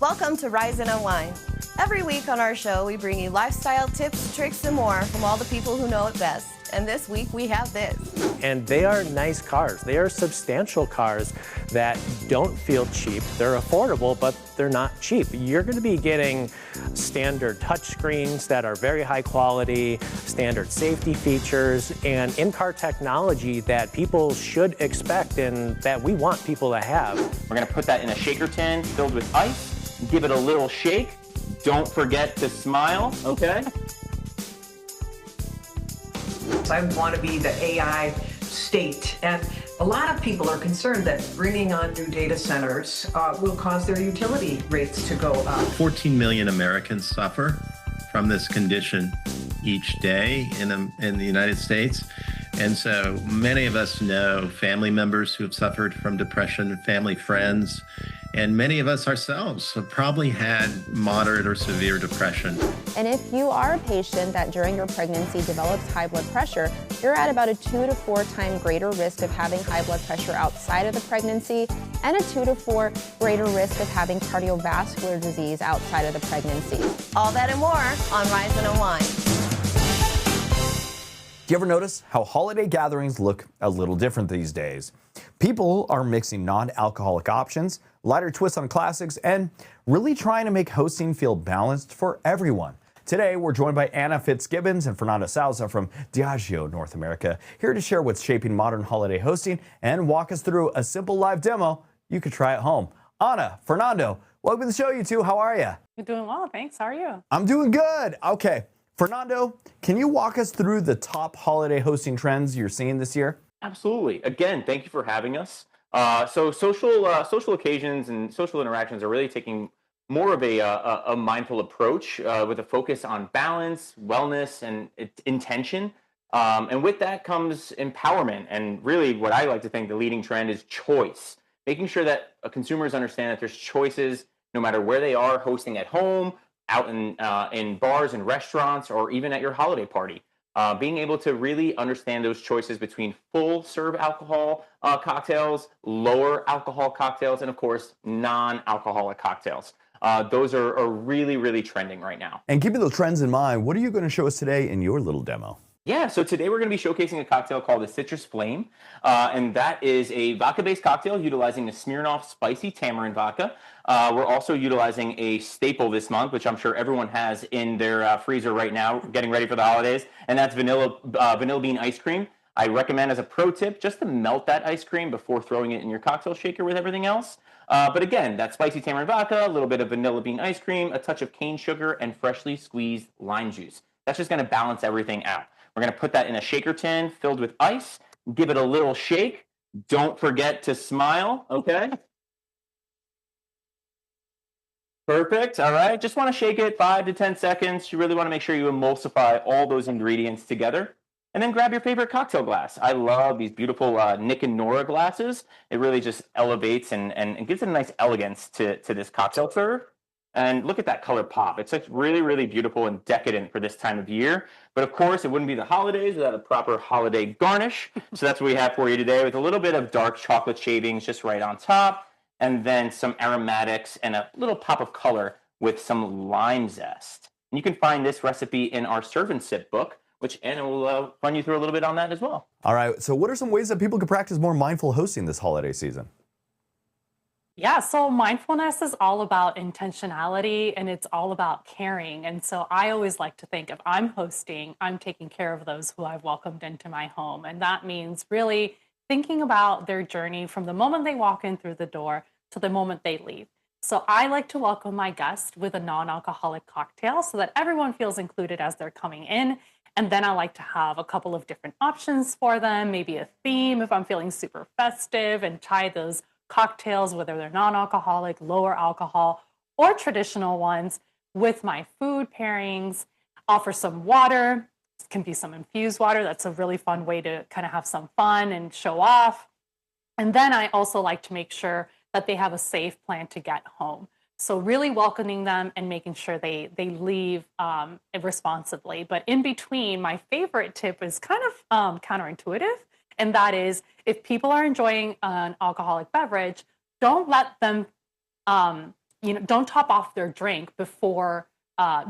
Welcome to Rise Unwind. Every week on our show, we bring you lifestyle tips, tricks, and more from all the people who know it best. And this week, we have this. And they are nice cars. They are substantial cars that don't feel cheap. They're affordable, but they're not cheap. You're going to be getting standard touchscreens that are very high quality, standard safety features, and in-car technology that people should expect and that we want people to have. We're going to put that in a shaker tin filled with ice, give it a little shake. Don't forget to smile, okay? I want to be the AI state, and a lot of people are concerned that bringing on new data centers will cause their utility rates to go up. 14 million Americans suffer from this condition each day in the United States. And so many of us know family members who have suffered from depression, family friends, and many of us ourselves have probably had moderate or severe depression. And if you are a patient that during your pregnancy develops high blood pressure, you're at about a 2 to 4 times greater risk of having high blood pressure outside of the pregnancy and a 2 to 4 greater risk of having cardiovascular disease outside of the pregnancy. All that and more on Rise and Unwind. Do you ever notice how holiday gatherings look a little different these days? People are mixing non-alcoholic options, lighter twists on classics, and really trying to make hosting feel balanced for everyone. Today, we're joined by Fitzgibbons and Fernanda Salazar from Diageo North America, here to share what's shaping modern holiday hosting and walk us through a simple live demo you could try at home. Anna, Fernando, welcome to the show, you two. How are you? You're doing well, thanks. How are you? I'm doing good. Okay. Fernando, can you walk us through the top holiday hosting trends you're seeing this year? Absolutely. Again, thank you for having us. So social occasions and social interactions are really taking more of a mindful approach with a focus on balance, wellness, and intention. And with that comes empowerment. And really what I like to think the leading trend is choice, making sure that consumers understand that there's choices no matter where they are, hosting at home, out in bars and restaurants, or even at your holiday party. Being able to really understand those choices between full serve alcohol cocktails, lower alcohol cocktails, and of course, non-alcoholic cocktails. Those are really, really trending right now. And keeping those trends in mind, what are you going to show us today in your little demo? Yeah, so today we're going to be showcasing a cocktail called the Citrus Flame, and that is a vodka-based cocktail utilizing the Smirnoff Spicy Tamarind Vodka. We're also utilizing a staple this month, which I'm sure everyone has in their freezer right now, getting ready for the holidays, and that's vanilla bean ice cream. I recommend as a pro tip just to melt that ice cream before throwing it in your cocktail shaker with everything else. But again, that spicy tamarind vodka, a little bit of vanilla bean ice cream, a touch of cane sugar, and freshly squeezed lime juice. That's just going to balance everything out. We're going to put that in a shaker tin filled with ice, give it a little shake. Don't forget to smile, okay? Perfect, all right. Just want to shake it 5 to 10 seconds. You really want to make sure you emulsify all those ingredients together. And then grab your favorite cocktail glass. I love these beautiful Nick and Nora glasses. It really just elevates and gives it a nice elegance to this cocktail serve. And look at that color pop. It's like really, really beautiful and decadent for this time of year. But of course, it wouldn't be the holidays without a proper holiday garnish. So that's what we have for you today, with a little bit of dark chocolate shavings just right on top, and then some aromatics and a little pop of color with some lime zest. And you can find this recipe in our Serve and Sip book, which Anna will run you through a little bit on that as well. All right, so what are some ways that people can practice more mindful hosting this holiday season? Yeah, so mindfulness is all about intentionality and it's all about caring. And so I always like to think if I'm hosting, I'm taking care of those who I've welcomed into my home. And that means really thinking about their journey from the moment they walk in through the door to the moment they leave. So I like to welcome my guest with a non-alcoholic cocktail so that everyone feels included as they're coming in. And then I like to have a couple of different options for them, maybe a theme if I'm feeling super festive, and tie those cocktails, whether they're non-alcoholic, lower alcohol, or traditional ones, with my food pairings. Offer some water. It can be some infused water. That's a really fun way to kind of have some fun and show off. And then I also like to make sure that they have a safe plan to get home. So really welcoming them and making sure they leave responsibly. But in between, my favorite tip is kind of counterintuitive. And that is, if people are enjoying an alcoholic beverage, don't let them don't top off their drink before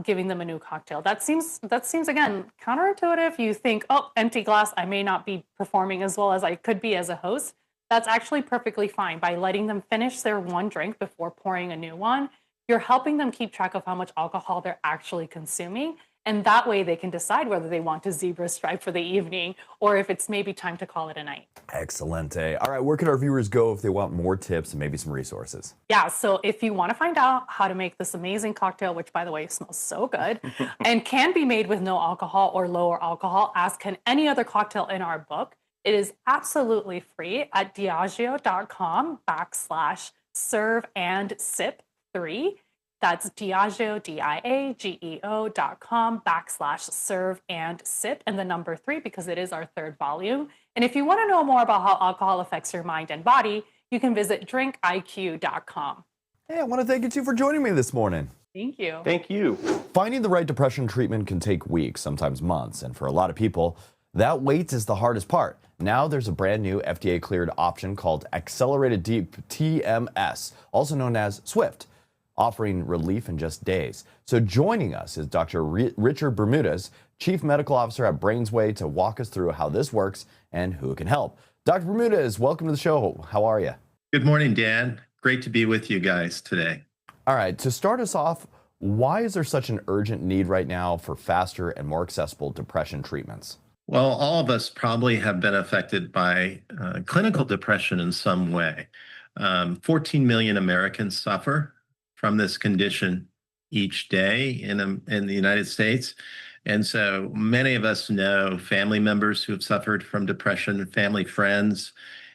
giving them a new cocktail. That seems again counterintuitive. You think, oh, empty glass, I may not be performing as well as I could be as a host. That's actually perfectly fine. By letting them finish their one drink before pouring a new one, you're helping them keep track of how much alcohol they're actually consuming. And that way they can decide whether they want to zebra stripe for the evening or if it's maybe time to call it a night. Excellent. All right, where can our viewers go if they want more tips and maybe some resources? Yeah, so if you want to find out how to make this amazing cocktail, which by the way smells so good, and can be made with no alcohol or lower alcohol, as can any other cocktail in our book, it is absolutely free at Diageo.com/serve-and-sip3. That's Diageo, Diageo.com/serve-and-sip, and the number 3 because it is our 3rd volume. And if you want to know more about how alcohol affects your mind and body, you can visit drinkiq.com. Hey, I want to thank you too for joining me this morning. Thank you. Thank you. Finding the right depression treatment can take weeks, sometimes months, and for a lot of people, that wait is the hardest part. Now there's a brand new FDA-cleared option called Accelerated Deep TMS, also known as Swift, offering relief in just days. So joining us is Dr. Richard Bermudez, Chief Medical Officer at BrainsWay, to walk us through how this works and who can help. Dr. Bermudez, welcome to the show. How are you? Good morning, Dan. Great to be with you guys today. All right, to start us off, why is there such an urgent need right now for faster and more accessible depression treatments? Well, all of us probably have been affected by clinical depression in some way. 14 million Americans suffer from this condition each day in the United States. And so many of us know family members who have suffered from depression, family friends,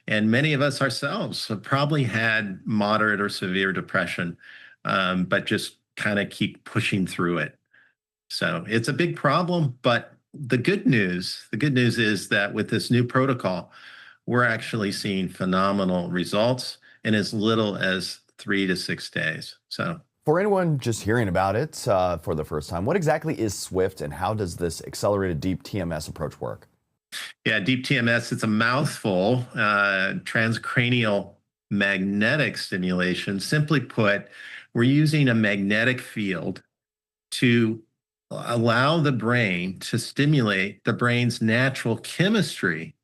and many of us ourselves have probably had moderate or severe depression, but just kind of keep pushing through it. So it's a big problem, but the good news is that with this new protocol, we're actually seeing phenomenal results in as little as 3 to 6 days. So for anyone just hearing about it for the first time, what exactly is Swift and how does this accelerated deep TMS approach work? Yeah, deep TMS, it's a mouthful, transcranial magnetic stimulation. Simply put, we're using a magnetic field to allow the brain to stimulate the brain's natural chemistry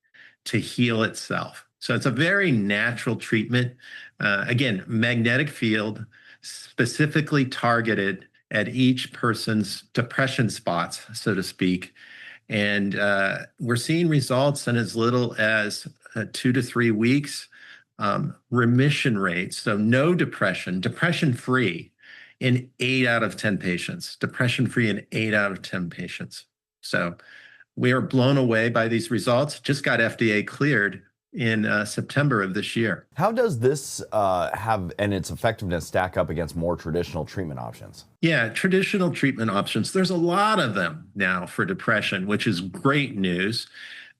to heal itself. So it's a very natural treatment. Again, magnetic field specifically targeted at each person's depression spots, so to speak. And we're seeing results in as little as 2 to 3 weeks. Remission rates, so no depression, depression-free in 8 out of 10 patients, depression-free in 8 out of 10 patients. So we are blown away by these results. Just got FDA cleared in September of this year. How does this have and its effectiveness stack up against more traditional treatment options? Yeah, traditional treatment options. There's a lot of them now for depression, which is great news.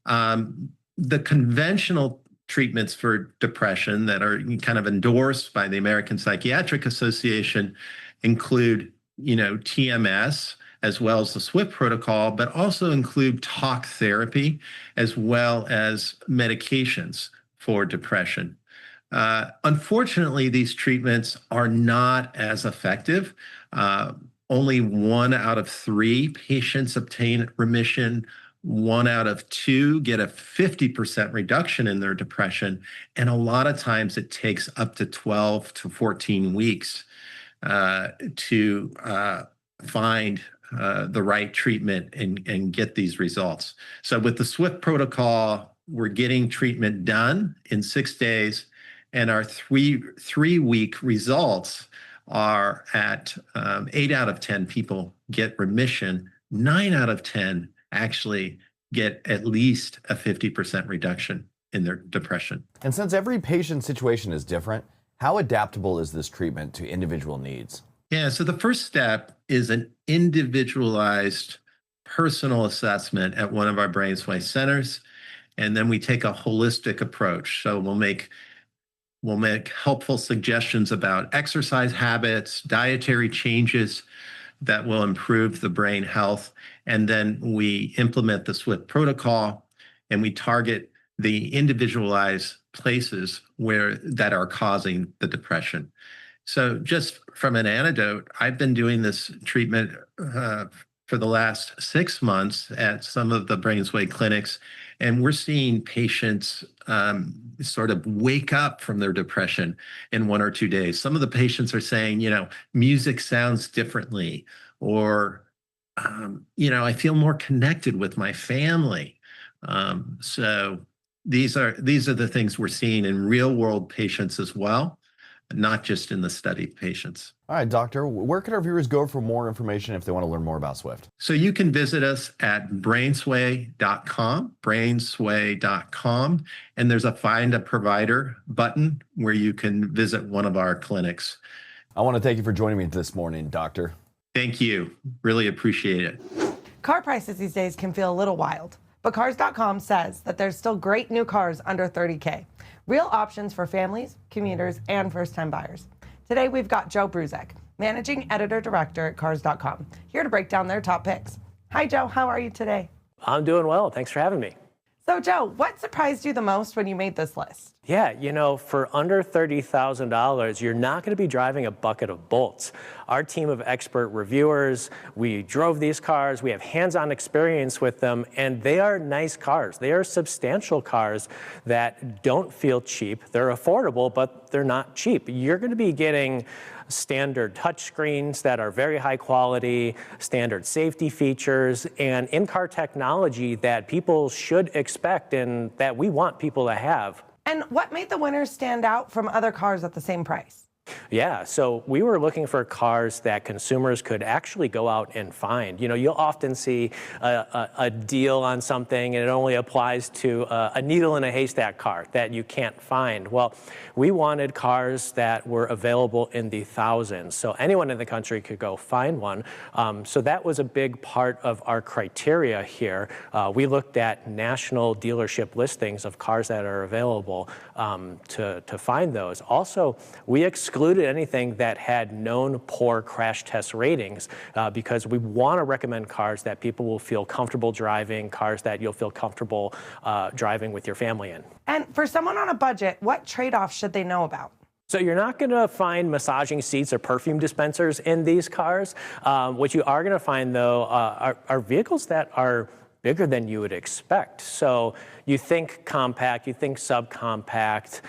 The conventional treatments for depression that are kind of endorsed by the American Psychiatric Association include, TMS, as well as the Swift protocol, but also include talk therapy, as well as medications for depression. Unfortunately, these treatments are not as effective. Only 1 out of 3 patients obtain remission. 1 out of 2 get a 50% reduction in their depression. And a lot of times it takes up to 12 to 14 weeks to find the right treatment and get these results. So with the Swift protocol, we're getting treatment done in 6 days, and our three-week results are at 8 out of 10 people get remission. 9 out of 10 actually get at least a 50% reduction in their depression. And since every patient's situation is different, how adaptable is this treatment to individual needs? Yeah, so the first step is an individualized personal assessment at one of our BrainsWay centers, and then we take a holistic approach. So we'll make helpful suggestions about exercise habits, dietary changes that will improve the brain health, and then we implement the Swift protocol, and we target the individualized places that are causing the depression. So just from an anecdote, I've been doing this treatment for the last 6 months at some of the BrainsWay clinics, and we're seeing patients sort of wake up from their depression in 1 or 2 days. Some of the patients are saying, music sounds differently, or, I feel more connected with my family. So these are the things we're seeing in real world patients as well, not just in the study patients. All right, doctor, where can our viewers go for more information if they want to learn more about Swift? So you can visit us at brainsway.com, and there's a Find a Provider button where you can visit one of our clinics. I want to thank you for joining me this morning, doctor. Thank you. Really appreciate it. Car prices these days can feel a little wild, but Cars.com says that there's still great new cars under $30K. Real options for families, commuters, and first-time buyers. Today, we've got Joe Bruzek, Managing Editor-Director at Cars.com, here to break down their top picks. Hi, Joe. How are you today? I'm doing well. Thanks for having me. So, Joe, what surprised you the most when you made this list? Yeah, for under $30,000, you're not going to be driving a bucket of bolts. Our team of expert reviewers, we drove these cars, we have hands-on experience with them, and they are nice cars. They are substantial cars that don't feel cheap. They're affordable, but they're not cheap. You're going to be getting standard touchscreens that are very high quality, standard safety features, and in-car technology that people should expect and that we want people to have. And what made the winners stand out from other cars at the same price? Yeah, so we were looking for cars that consumers could actually go out and find. You'll often see a deal on something and it only applies to a needle in a haystack car that you can't find. Well, we wanted cars that were available in the thousands, so anyone in the country could go find one. So that was a big part of our criteria here. We looked at national dealership listings of cars that are available to find those. Also, we excluded anything that had known poor crash test ratings because we want to recommend cars that people will feel comfortable driving, cars that you'll feel comfortable driving with your family in. And for someone on a budget, what trade-offs should they know about? So you're not going to find massaging seats or perfume dispensers in these cars. What you are going to find, though, are vehicles that are bigger than you would expect. So you think compact, you think subcompact,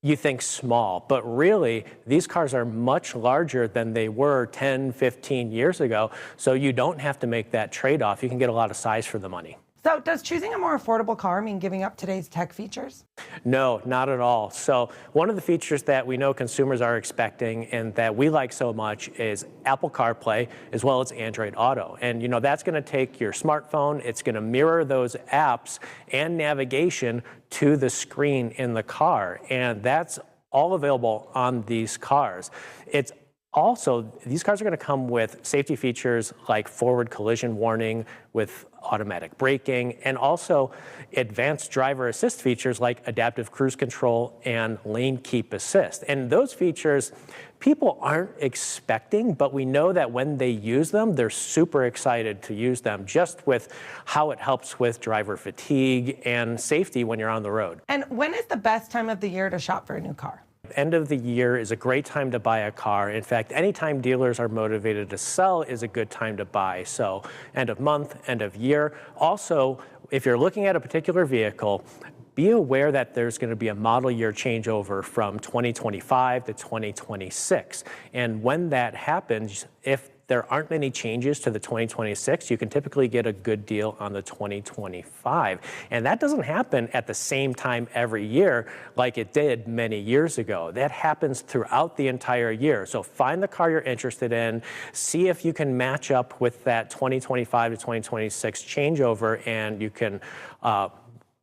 you think small, but really these cars are much larger than they were 10, 15 years ago, so you don't have to make that trade-off. You can get a lot of size for the money. So does choosing a more affordable car mean giving up today's tech features? No, not at all. So one of the features that we know consumers are expecting and that we like so much is Apple CarPlay as well as Android Auto. And that's going to take your smartphone, it's going to mirror those apps and navigation to the screen in the car. And that's all available on these cars. It's also, these cars are going to come with safety features like forward collision warning with automatic braking, and also advanced driver assist features like adaptive cruise control and lane keep assist. And those features people aren't expecting, but we know that when they use them, they're super excited to use them, just with how it helps with driver fatigue and safety when you're on the road. And when is the best time of the year to shop for a new car? End of the year is a great time to buy a car. In fact, anytime dealers are motivated to sell is a good time to buy. So end of month, end of year. Also, if you're looking at a particular vehicle, be aware that there's going to be a model year changeover from 2025 to 2026. And when that happens, if there aren't many changes to the 2026, you can typically get a good deal on the 2025. And that doesn't happen at the same time every year like it did many years ago. That happens throughout the entire year. So find the car you're interested in, see if you can match up with that 2025 to 2026 changeover, and you can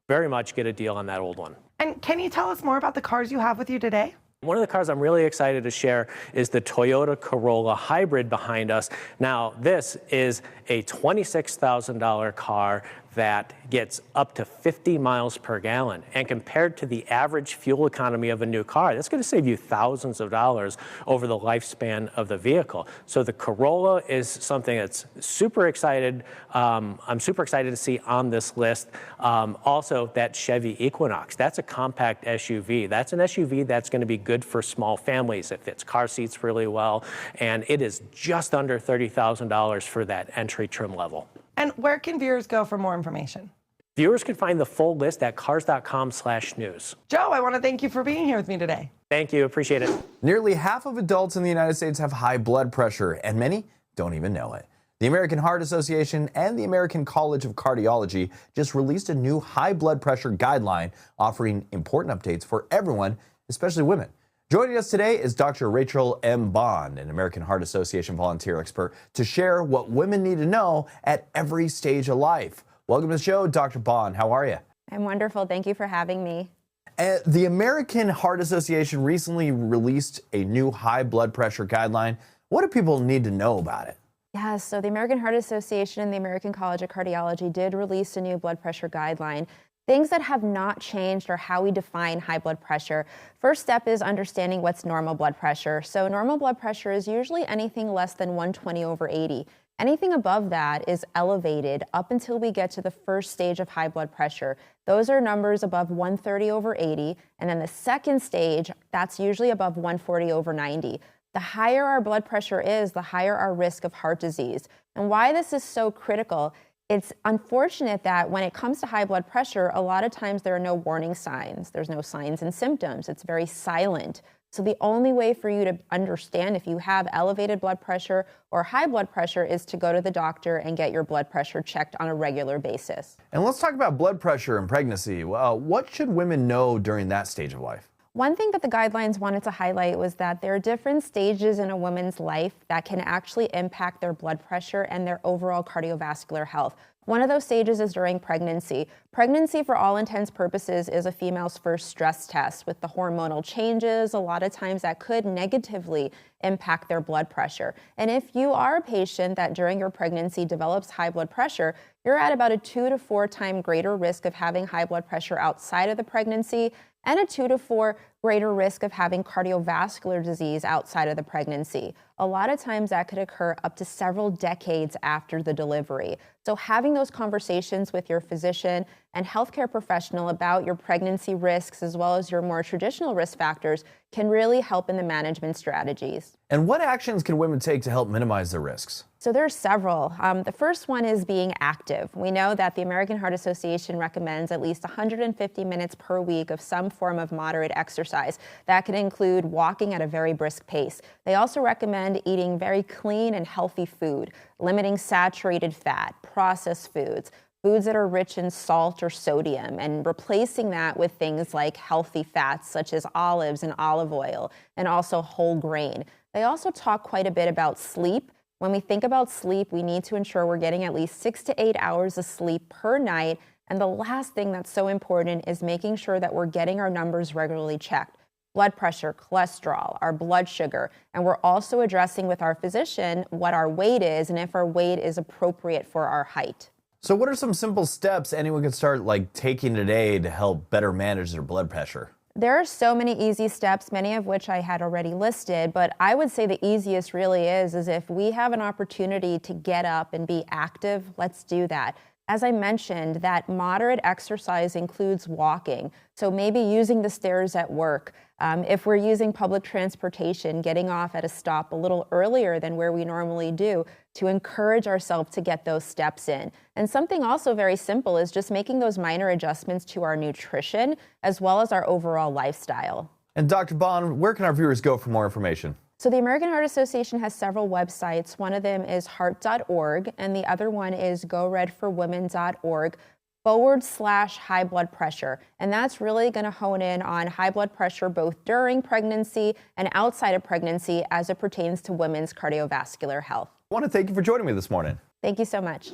very much get a deal on that old one. And can you tell us more about the cars you have with you today? One of the cars I'm really excited to share is the Toyota Corolla Hybrid behind us. Now, this is a $26,000 car that gets up to 50 miles per gallon. And compared to the average fuel economy of a new car, that's going to save you thousands of dollars over the lifespan of the vehicle. So the Corolla is something that's super excited. I'm super excited to see on this list. Also, that Chevy Equinox, that's a compact SUV. That's an SUV that's going to be good for small families. It fits car seats really well, and it is just under $30,000 for that entry trim level. And where can viewers go for more information? Viewers can find the full list at cars.com/news. Joe, I want to thank you for being here with me today. Thank you. Appreciate it. Nearly half of adults in the United States have high blood pressure, and many don't even know it. The American Heart Association and the American College of Cardiology just released a new high blood pressure guideline offering important updates for everyone, especially women. Joining us today is Dr. Rachel M. Bond, an American Heart Association volunteer expert, to share what women need to know at every stage of life. Welcome to the show, Dr. Bond. How are you? I'm wonderful. Thank you for having me. The American Heart Association recently released a new high blood pressure guideline. What do people need to know about it? Yeah, so the American Heart Association and the American College of Cardiology did release a new blood pressure guideline. Things that have not changed are how we define high blood pressure. First step is understanding what's normal blood pressure. So normal blood pressure is usually anything less than 120/80. Anything above that is elevated up until we get to the first stage of high blood pressure. Those are numbers above 130/80. And then the second stage, that's usually above 140/90. The higher our blood pressure is, the higher our risk of heart disease. And why this is so critical, it's unfortunate that when it comes to high blood pressure, a lot of times there are no warning signs. There's no signs and symptoms. It's very silent. So the only way for you to understand if you have elevated blood pressure or high blood pressure is to go to the doctor and get your blood pressure checked on a regular basis. And let's talk about blood pressure and pregnancy. What should women know during that stage of life? One thing that the guidelines wanted to highlight was that there are different stages in a woman's life that can actually impact their blood pressure and their overall cardiovascular health. One of those stages is during pregnancy. Pregnancy, for all intents and purposes, is a female's first stress test. With the hormonal changes, a lot of times that could negatively impact their blood pressure. And if you are a patient that during your pregnancy develops high blood pressure, you're at about a 2 to 4 times greater risk of having high blood pressure outside of the pregnancy and a 2 to 4 greater risk of having cardiovascular disease outside of the pregnancy. A lot of times that could occur up to several decades after the delivery. So having those conversations with your physician and healthcare professional about your pregnancy risks as well as your more traditional risk factors can really help in the management strategies. And what actions can women take to help minimize the risks? So there are several. The first one is being active. We know that the American Heart Association recommends at least 150 minutes per week of some form of moderate exercise. That can include walking at a very brisk pace. They also recommend eating very clean and healthy food, limiting saturated fat, processed foods, foods that are rich in salt or sodium, and replacing that with things like healthy fats such as olives and olive oil, and also whole grain. They also talk quite a bit about sleep. When we think about sleep, we need to ensure we're getting at least 6 to 8 hours of sleep per night. And the last thing that's so important is making sure that we're getting our numbers regularly checked. Blood pressure, cholesterol, our blood sugar, and we're also addressing with our physician what our weight is and if our weight is appropriate for our height. So what are some simple steps anyone can start taking today to help better manage their blood pressure? There are so many easy steps, many of which I had already listed, but I would say the easiest really is if we have an opportunity to get up and be active, let's do that. As I mentioned, that moderate exercise includes walking. So maybe using the stairs at work. If we're using public transportation, getting off at a stop a little earlier than where we normally do to encourage ourselves to get those steps in. And something also very simple is just making those minor adjustments to our nutrition as well as our overall lifestyle. And Dr. Bond, where can our viewers go for more information? So the American Heart Association has several websites. One of them is heart.org, and the other one is goredforwomen.org/high blood pressure. And that's really going to hone in on high blood pressure both during pregnancy and outside of pregnancy as it pertains to women's cardiovascular health. I want to thank you for joining me this morning. Thank you so much.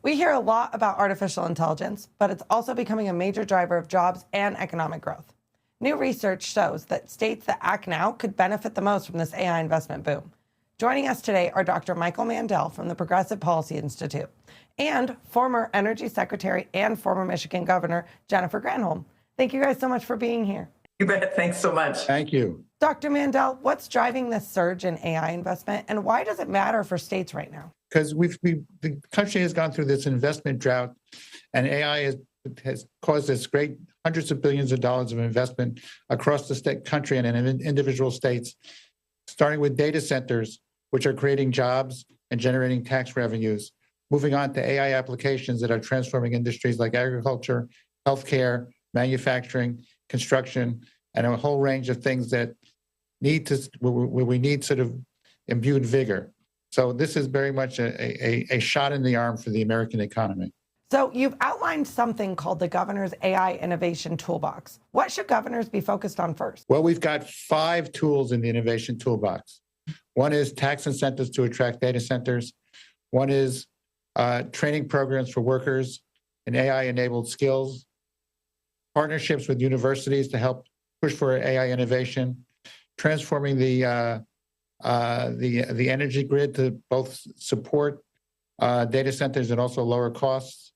We hear a lot about artificial intelligence, but it's also becoming a major driver of jobs and economic growth. New research shows that states that act now could benefit the most from this AI investment boom. Joining us today are Dr. Michael Mandel from the Progressive Policy Institute and former Energy Secretary and former Michigan Governor Jennifer Granholm. Thank you guys so much for being here. You bet. Thanks so much. Thank you. Dr. Mandel, what's driving this surge in AI investment, and why does it matter for states right now? Because the country has gone through this investment drought, and AI has caused this great hundreds of billions of dollars of investment across the country and in individual states, starting with data centers, which are creating jobs and generating tax revenues, moving on to AI applications that are transforming industries like agriculture, healthcare, manufacturing, construction, and a whole range of things that where we need sort of imbued vigor. So this is very much a shot in the arm for the American economy. So you've outlined something called the Governor's AI Innovation Toolbox. What should governors be focused on first? Well, we've got 5 tools in the innovation toolbox. One is tax incentives to attract data centers. One is training programs for workers in AI-enabled skills, partnerships with universities to help push for AI innovation, transforming the energy grid to both support data centers and also lower costs,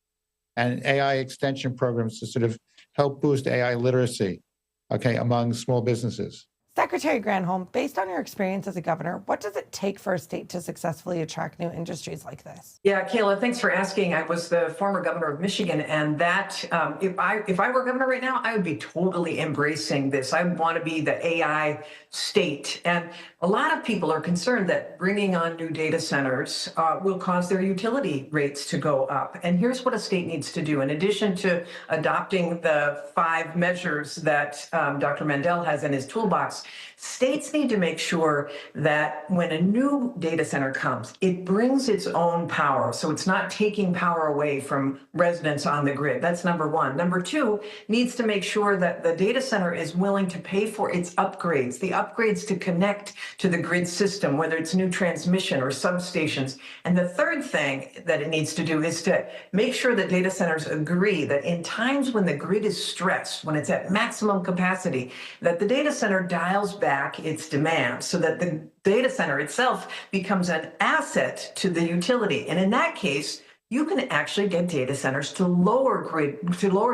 and AI extension programs to sort of help boost AI literacy, among small businesses. Secretary Granholm, based on your experience as a governor, what does it take for a state to successfully attract new industries like this? Yeah, Kayla, thanks for asking. I was the former governor of Michigan, and that if I were governor right now, I would be totally embracing this. I want to be the AI state. And a lot of people are concerned that bringing on new data centers will cause their utility rates to go up. And here's what a state needs to do. In addition to adopting the 5 measures that Dr. Mandel has in his toolbox, states need to make sure that when a new data center comes, it brings its own power. So it's not taking power away from residents on the grid. That's number 1. Number 2, needs to make sure that the data center is willing to pay for its upgrades, the upgrades to connect to the grid system, whether it's new transmission or substations. And the third thing that it needs to do is to make sure that data centers agree that in times when the grid is stressed, when it's at maximum capacity, that the data center dials back its demand so that the data center itself becomes an asset to the utility. And in that case, you can actually get data centers to lower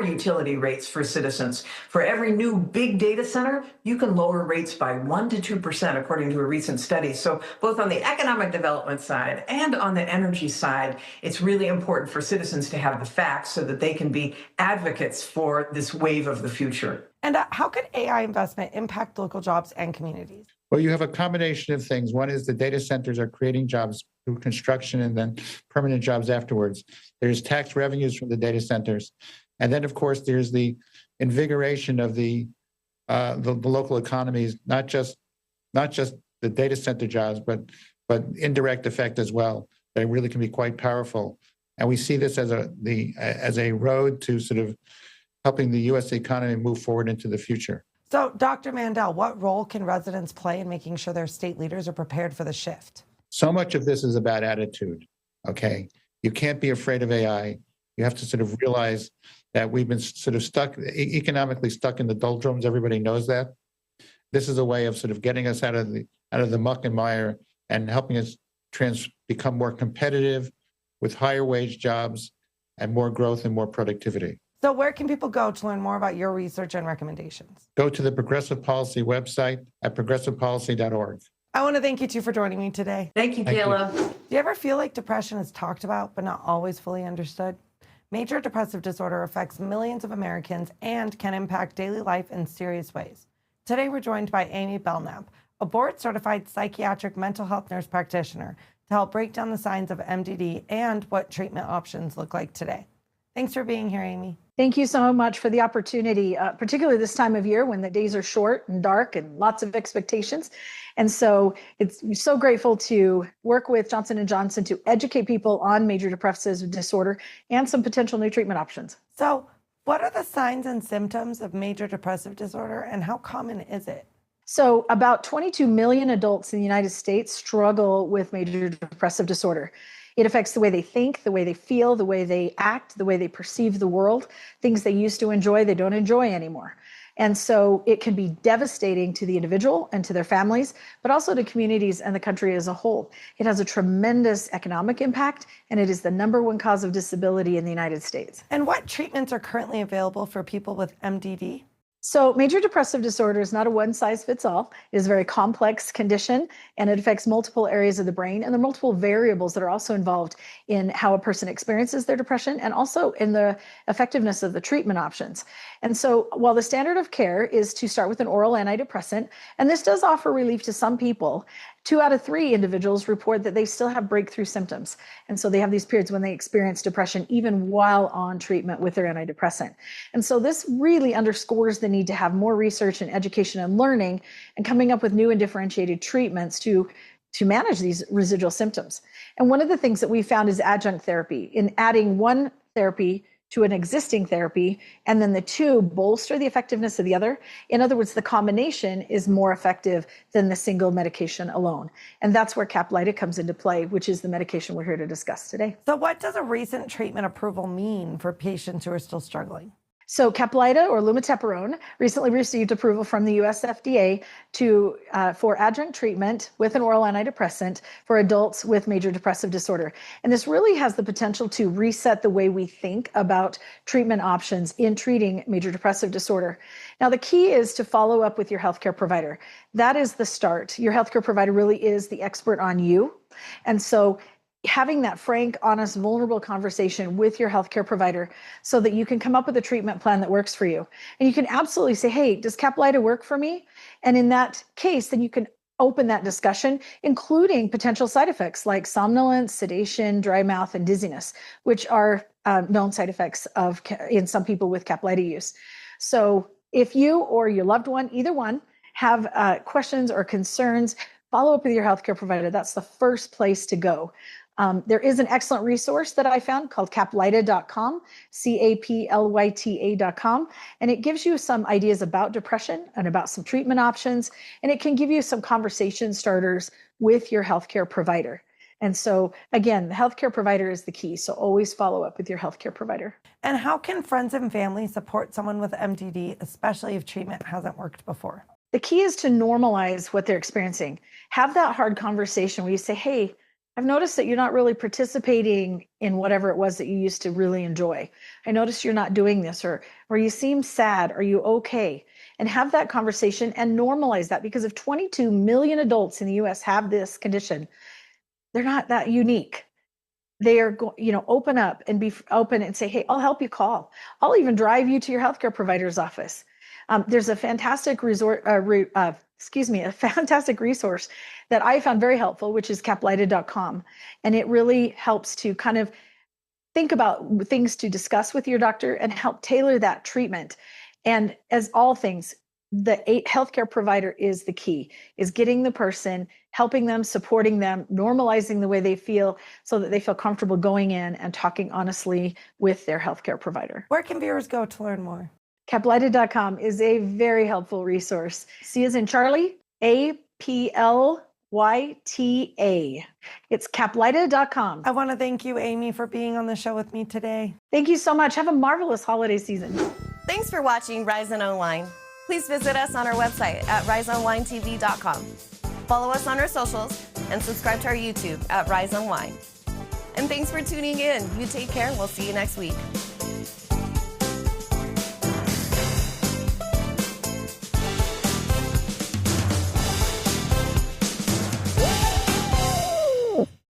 utility rates for citizens. For every new big data center, you can lower rates by 1 to 2%, according to a recent study. So both on the economic development side and on the energy side, it's really important for citizens to have the facts so that they can be advocates for this wave of the future. And how could AI investment impact local jobs and communities? Well, you have a combination of things. One is the data centers are creating jobs through construction and then permanent jobs afterwards. There's tax revenues from the data centers. And then, of course, there's the invigoration of the local economies, not just the data center jobs, but indirect effect as well. They really can be quite powerful. And we see this as a road to sort of helping the U.S. economy move forward into the future. So, Dr. Mandel, what role can residents play in making sure their state leaders are prepared for the shift? So much of this is about attitude, okay? You can't be afraid of AI. You have to sort of realize that we've been sort of economically stuck in the doldrums. Everybody knows that. This is a way of sort of getting us out of the muck and mire and helping us become more competitive with higher wage jobs and more growth and more productivity. So where can people go to learn more about your research and recommendations? Go to the Progressive Policy website at progressivepolicy.org. I want to thank you two for joining me today. Thank you, Kayla. Do you ever feel like depression is talked about but not always fully understood? Major depressive disorder affects millions of Americans and can impact daily life in serious ways. Today we're joined by Amy Belknap, a board-certified psychiatric mental health nurse practitioner, to help break down the signs of MDD and what treatment options look like today. Thanks for being here, Amy. Thank you so much for the opportunity, particularly this time of year when the days are short and dark and lots of expectations. And so it's so grateful to work with Johnson & Johnson to educate people on major depressive disorder and some potential new treatment options. So what are the signs and symptoms of major depressive disorder and how common is it? So about 22 million adults in the United States struggle with major depressive disorder. It affects the way they think, the way they feel, the way they act, the way they perceive the world. Things they used to enjoy, they don't enjoy anymore. And so it can be devastating to the individual and to their families, but also to communities and the country as a whole. It has a tremendous economic impact, and it is the #1 cause of disability in the United States. And what treatments are currently available for people with MDD? So major depressive disorder is not a one-size-fits-all. It is a very complex condition, and it affects multiple areas of the brain, and there are multiple variables that are also involved in how a person experiences their depression and also in the effectiveness of the treatment options. And so while the standard of care is to start with an oral antidepressant, and this does offer relief to some people, 2 out of 3 individuals report that they still have breakthrough symptoms. And so they have these periods when they experience depression even while on treatment with their antidepressant. And so this really underscores the need to have more research and education and learning and coming up with new and differentiated treatments to manage these residual symptoms. And one of the things that we found is adjunct therapy. In adding one therapy to an existing therapy, and then the two bolster the effectiveness of the other. In other words, the combination is more effective than the single medication alone. And that's where Caplyta comes into play, which is the medication we're here to discuss today. So what does a recent treatment approval mean for patients who are still struggling? So Caplyta, or lumateperone, recently received approval from the US FDA for adjunct treatment with an oral antidepressant for adults with major depressive disorder. And this really has the potential to reset the way we think about treatment options in treating major depressive disorder. Now, the key is to follow up with your healthcare provider. That is the start. Your healthcare provider really is the expert on you. And so having that frank, honest, vulnerable conversation with your healthcare provider so that you can come up with a treatment plan that works for you. And you can absolutely say, hey, does Caplyta work for me? And in that case, then you can open that discussion, including potential side effects like somnolence, sedation, dry mouth, and dizziness, which are known side effects in some people with Caplyta use. So if you or your loved one, either one, have questions or concerns, follow up with your healthcare provider. That's the first place to go. There is an excellent resource that I found called caplyta.com, CAPLYTA.com, and it gives you some ideas about depression and about some treatment options, and it can give you some conversation starters with your healthcare provider. And so, again, the healthcare provider is the key, so always follow up with your healthcare provider. And how can friends and family support someone with MDD, especially if treatment hasn't worked before? The key is to normalize what they're experiencing. Have that hard conversation where you say, hey, I've noticed that you're not really participating in whatever it was that you used to really enjoy. I noticed you're not doing this, or you seem sad. Are you okay? And have that conversation and normalize that, because if 22 million adults in the US have this condition, they're not that unique. They are, open up and be open and say, hey, I'll help you call. I'll even drive you to your healthcare provider's office. There's a fantastic a fantastic resource that I found very helpful, which is caplyta.com. And it really helps to kind of think about things to discuss with your doctor and help tailor that treatment. And as all things, the healthcare provider is the key, is getting the person, helping them, supporting them, normalizing the way they feel so that they feel comfortable going in and talking honestly with their healthcare provider. Where can viewers go to learn more? Caplyta.com is a very helpful resource. C as in Charlie, APLYTA. It's caplyta.com. I want to thank you, Amy, for being on the show with me today. Thank you so much. Have a marvelous holiday season. Thanks for watching Rise Unwind. Please visit us on our website at riseunwindtv.com. Follow us on our socials and subscribe to our YouTube at Rise Unwind. And thanks for tuning in. You take care. We'll see you next week.